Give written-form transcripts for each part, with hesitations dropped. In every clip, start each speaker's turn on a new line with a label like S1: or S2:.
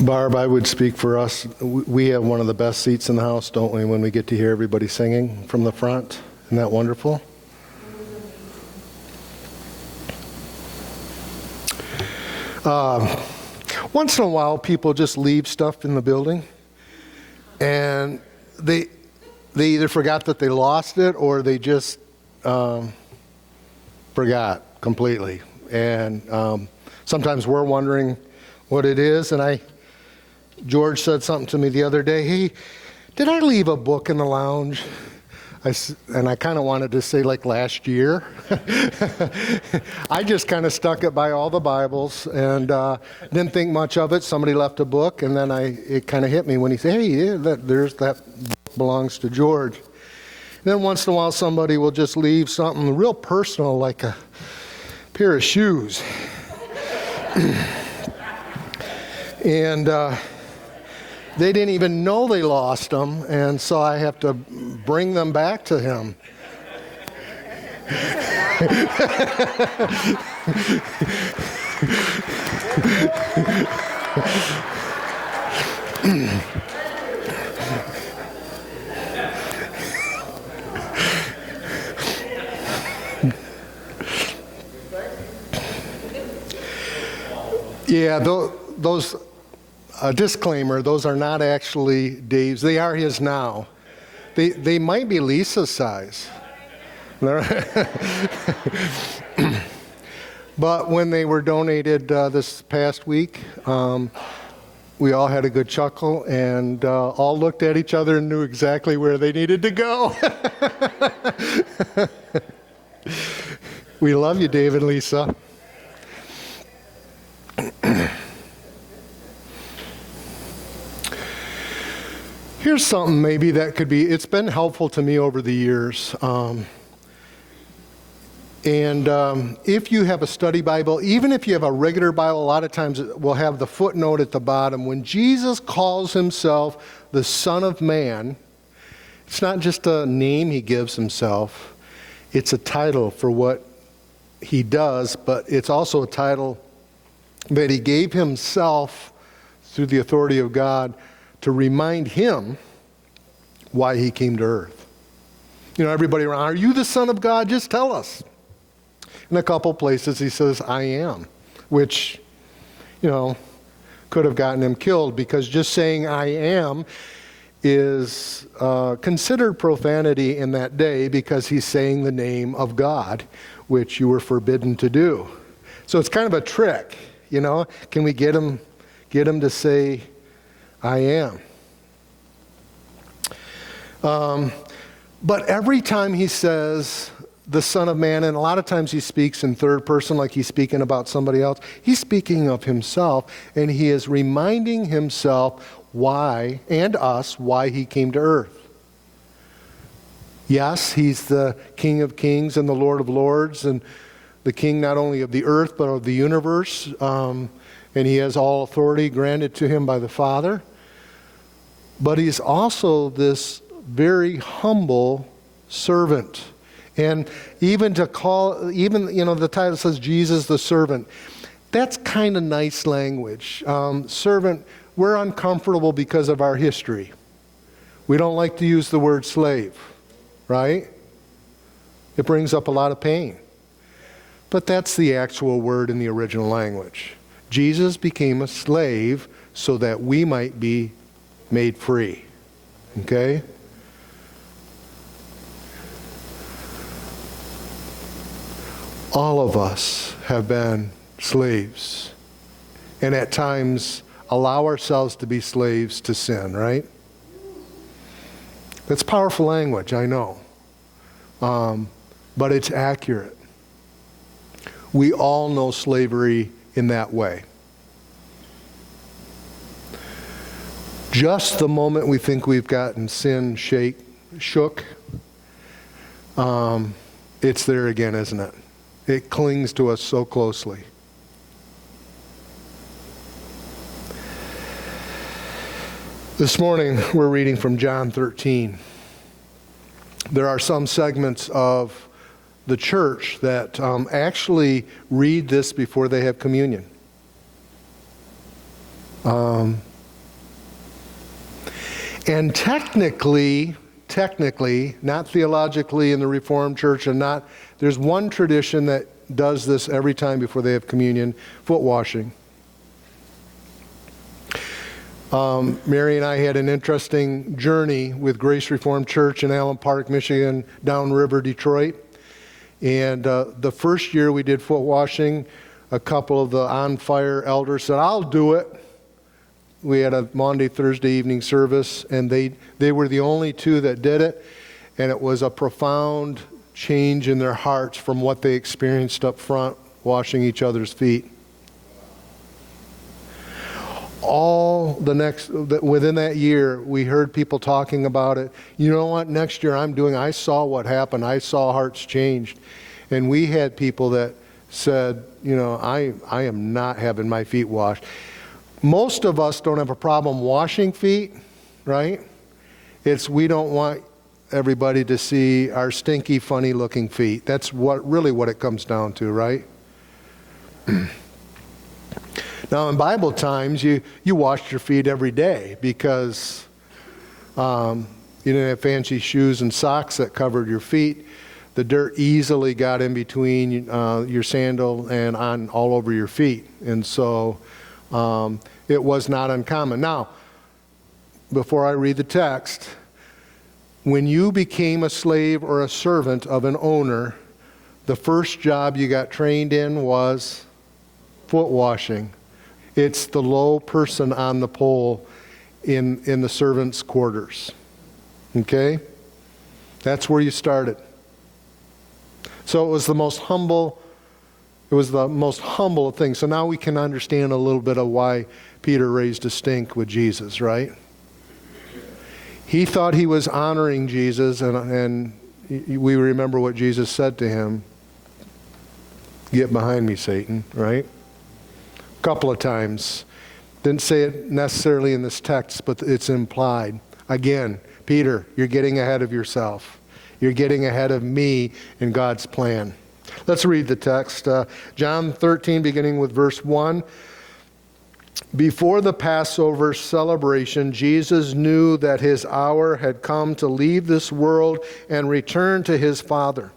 S1: Barb, I would speak for us. We have one of the best seats in the house, don't we, when we get to hear everybody singing from the front? Isn't that wonderful? Once in a while, people just leave stuff in the building, and they either forgot that they lost it or they just forgot completely. And sometimes we're wondering what it is. And George said something to me the other day. Hey, did I leave a book in the lounge? And I kind of wanted to say like last year. I just kind of stuck it by all the Bibles and didn't think much of it. Somebody left a book, and then it kind of hit me when he said, hey, that book belongs to George. And then once in a while somebody will just leave something real personal like a pair of shoes. And they didn't even know they lost them, and so I have to bring them back to him. Yeah, those... A disclaimer, those are not actually Dave's. They are his now. They might be Lisa's size. But when they were donated this past week, we all had a good chuckle and all looked at each other and knew exactly where they needed to go. We love you, Dave and Lisa. Here's something maybe that could be, it's been helpful to me over the years. If you have a study Bible, even if you have a regular Bible, a lot of times it will have the footnote at the bottom. When Jesus calls himself the Son of Man, it's not just a name he gives himself. It's a title for what he does, but it's also a title that he gave himself through the authority of God to remind him why he came to earth. You know, everybody around, are you the Son of God? Just tell us. In a couple places he says, I am, which, could have gotten him killed, because just saying I am is considered profanity in that day, because he's saying the name of God, which you were forbidden to do. So it's kind of a trick, Can we get him to say I am? But every time he says the Son of Man, and a lot of times he speaks in third person like he's speaking about somebody else, he's speaking of himself, and he is reminding himself why, and us, why he came to earth. Yes, he's the King of Kings and the Lord of Lords, and the King not only of the earth but of the universe, and he has all authority granted to him by the Father. But he's also this very humble servant. And even the title says Jesus the servant. That's kind of nice language. Servant, we're uncomfortable because of our history. We don't like to use the word slave, right? It brings up a lot of pain. But that's the actual word in the original language. Jesus became a slave so that we might be made free. Okay? All of us have been slaves, and at times allow ourselves to be slaves to sin, right? That's powerful language, I know. But it's accurate. We all know slavery in that way. Just the moment we think we've gotten sin shook, it's there again, isn't it? It clings to us so closely. This morning, we're reading from John 13. There are some segments of the church that actually read this before they have communion. And technically, not theologically in the Reformed Church, there's one tradition that does this every time before they have communion: foot washing. Mary and I had an interesting journey with Grace Reformed Church in Allen Park, Michigan, downriver Detroit. And the first year we did foot washing, a couple of the on-fire elders said, "I'll do it." We had a Monday, Thursday evening service, and they were the only two that did it. And it was a profound change in their hearts from what they experienced up front, washing each other's feet. Within that year, we heard people talking about it. You know what, next year I saw what happened. I saw hearts changed. And we had people that said, I am not having my feet washed. Most of us don't have a problem washing feet, right? We don't want everybody to see our stinky, funny-looking feet. That's really what it comes down to, right? Now, in Bible times, you washed your feet every day because you didn't have fancy shoes and socks that covered your feet. The dirt easily got in between your sandal and all over your feet. And so it was not uncommon. Now, before I read the text, when you became a slave or a servant of an owner, the first job you got trained in was foot washing. It's the low person on the pole in the servants' quarters. Okay? That's where you started. So it was the most humble of things. So now we can understand a little bit of why Peter raised a stink with Jesus, right? He thought he was honoring Jesus, and we remember what Jesus said to him. "Get behind me, Satan," right? A couple of times. Didn't say it necessarily in this text, but it's implied. Again, Peter, you're getting ahead of yourself. You're getting ahead of me in God's plan. Let's read the text. John 13, beginning with verse 1. Before the Passover celebration, Jesus knew that his hour had come to leave this world and return to his Father.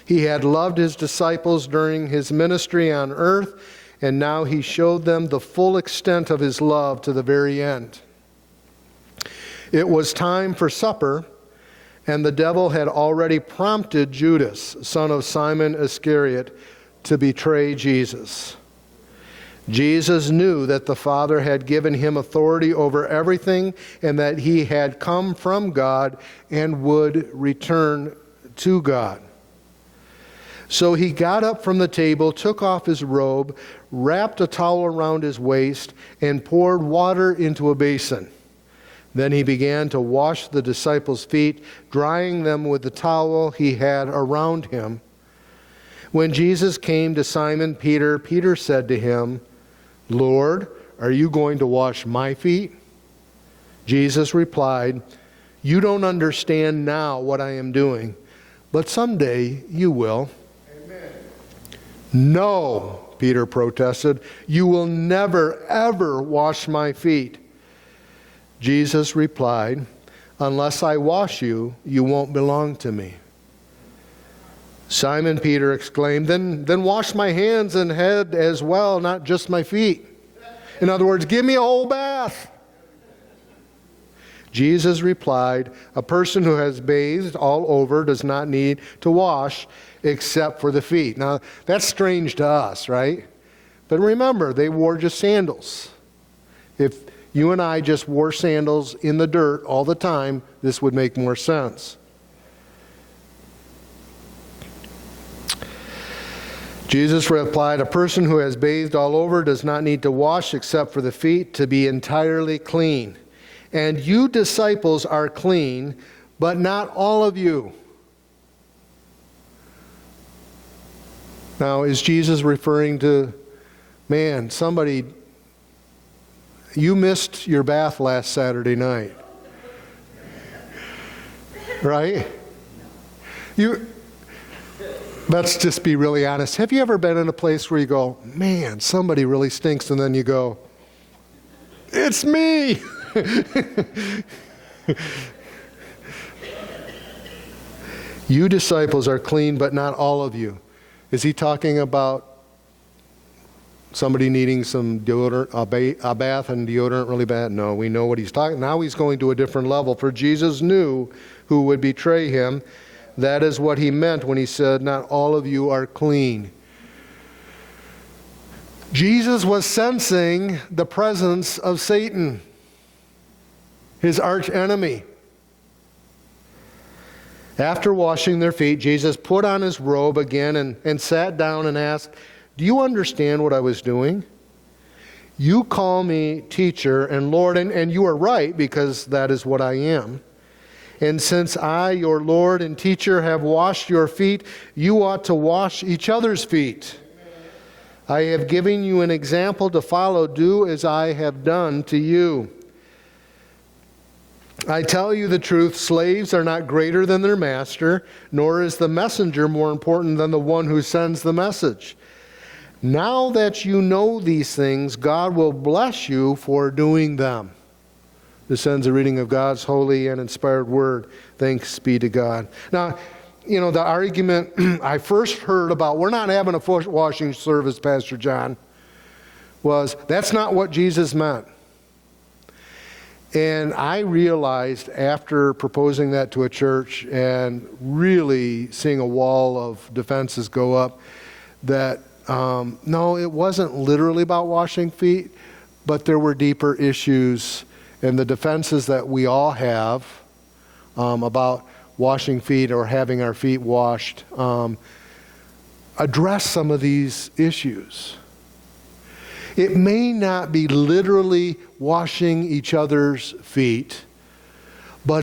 S1: He had loved his disciples during his ministry on earth, and now he showed them the full extent of his love to the very end. It was time for supper, and the devil had already prompted Judas, son of Simon Iscariot, to betray Jesus. Jesus knew that the Father had given him authority over everything, and that he had come from God and would return to God. So he got up from the table, took off his robe, wrapped a towel around his waist, and poured water into a basin. Then he began to wash the disciples' feet, drying them with the towel he had around him. When Jesus came to Simon Peter, Peter said to him, "Lord, are you going to wash my feet?" Jesus replied, "You don't understand now what I am doing, but someday you will." Amen. "No," Peter protested, "you will never, ever wash my feet." Jesus replied, "Unless I wash you, you won't belong to me." Simon Peter exclaimed, Then wash my hands and head as well, not just my feet. In other words, give me a whole bath. Jesus replied, "A person who has bathed all over does not need to wash except for the feet." Now, that's strange to us, right? But remember, they wore just sandals. If you and I just wore sandals in the dirt all the time, this would make more sense. Jesus replied, "A person who has bathed all over does not need to wash except for the feet to be entirely clean. And you disciples are clean, but not all of you." Now, is Jesus referring to, man, somebody, you missed your bath last Saturday night? Right? Let's just be really honest. Have you ever been in a place where you go, man, somebody really stinks, and then you go, it's me? You disciples are clean, but not all of you. Is he talking about somebody needing some deodorant, a bath and deodorant really bad? No, we know what he's talking. Now he's going to a different level. For Jesus knew who would betray him. That is what he meant when he said, not all of you are clean. Jesus was sensing the presence of Satan, his arch enemy. After washing their feet, Jesus put on his robe again and sat down and asked, do you understand what I was doing? You call me teacher and Lord, and you are right, because that is what I am. And since I, your Lord and teacher, have washed your feet, you ought to wash each other's feet. I have given you an example to follow. Do as I have done to you. I tell you the truth, slaves are not greater than their master, nor is the messenger more important than the one who sends the message. Now that you know these things, God will bless you for doing them. This ends a reading of God's holy and inspired word. Thanks be to God. Now, you know, the argument I first heard about, we're not having a foot washing service, Pastor John, was that's not what Jesus meant. And I realized after proposing that to a church and really seeing a wall of defenses go up that no, it wasn't literally about washing feet, but there were deeper issues, and the defenses that we all have about washing feet or having our feet washed address some of these issues. It may not be literally washing each other's feet,